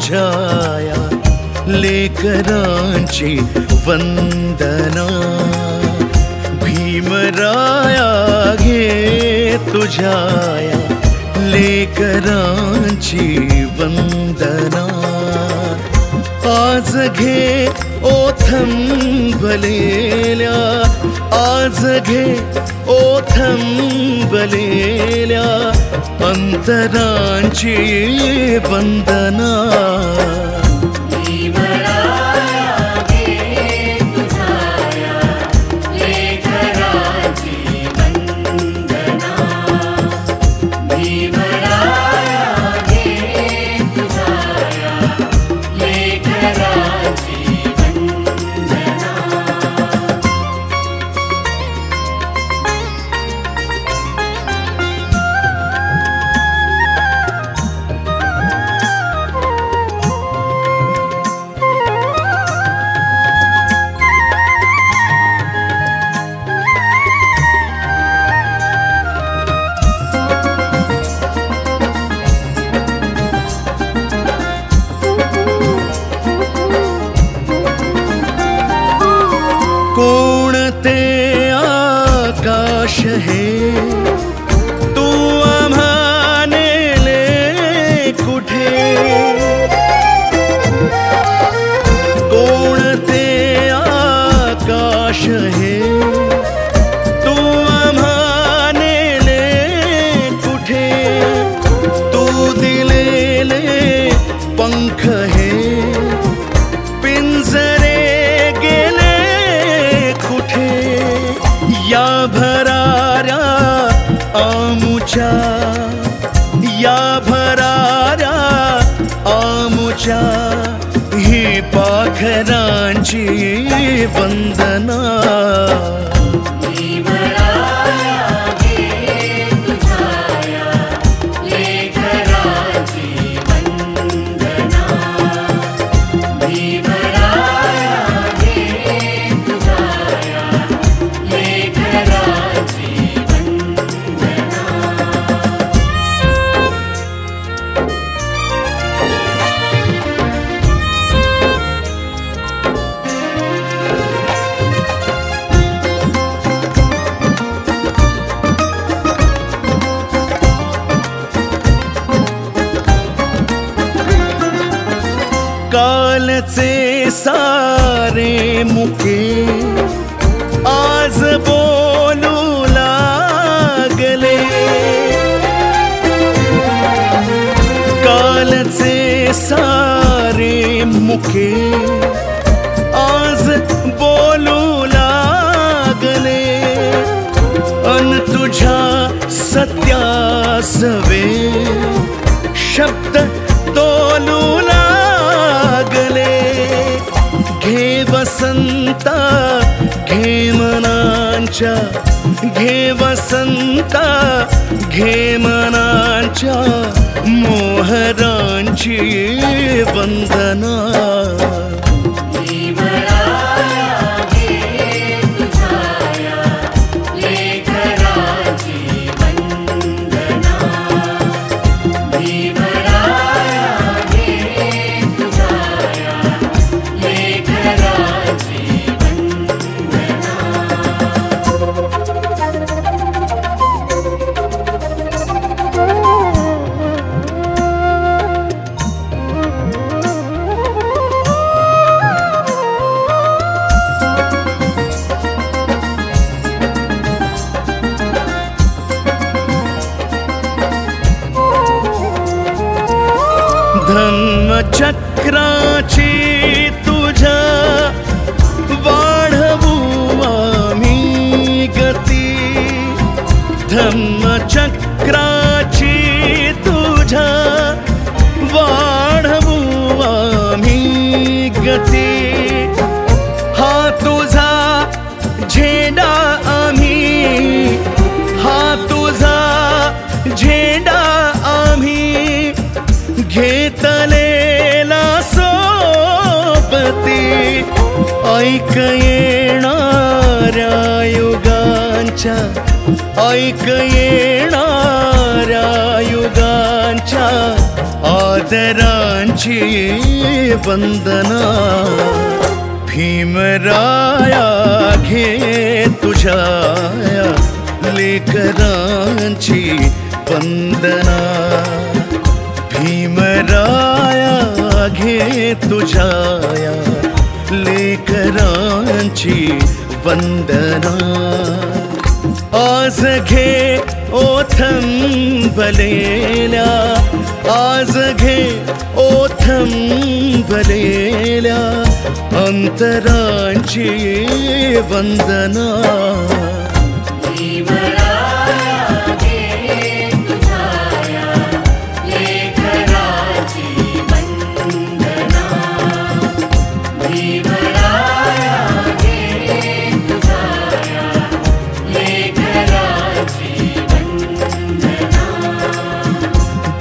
तुझ्याया लेकरांची वंदना। भीमराया घे तुझ्याया लेकरांची वंदना। आज घे ओथंबलेल्या, आज घे ओथंबलेल्या अंतरांची वंदना। आकाश है तू आम्हाने ले कुठे। कोणते आकाश है तू आम्हाने ले कुठे। तू दिलेले पंख है पिंजरे गेले कुठे। या भराऱ्या आमुच्या, या भराऱ्या आमुच्या ही पाखरांची वंदना। कालचे सारे मुके आज बोलू लागले। कालचे सारे मुके आज बोलू लागले। अन तुझ्या सत्यासवे शब्द तोलू लागले। घे वसंता घे मनांच्या, घे वसंता घे मनांच्या मोहरांची वंदना। धम्मचक्राची तुझ्या वाढवू आम्ही गती। धम्मचक्राची तुझ्या वाढवू आम्ही गती। हा तुझा झेंडा आम्ही, हा तुझा झेंडा आम्ही घेतलेला सोबती। ऐक येणाऱ्या युगांची युगांच्या ऐक येणाऱ्या युगांच्या आदरांची वंदना भीमराया घे तुझ्या लेकरांची वंदना भीमराया घे तुझ्या लेकरांची वंदना आज घे ओथंबलेल्या आज घे ओथंबलेल्या अंतरांची वंदना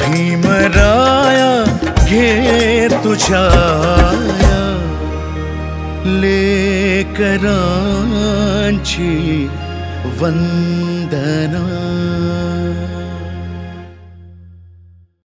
भीमराया घे तुझ्या लेकरांची वंदना।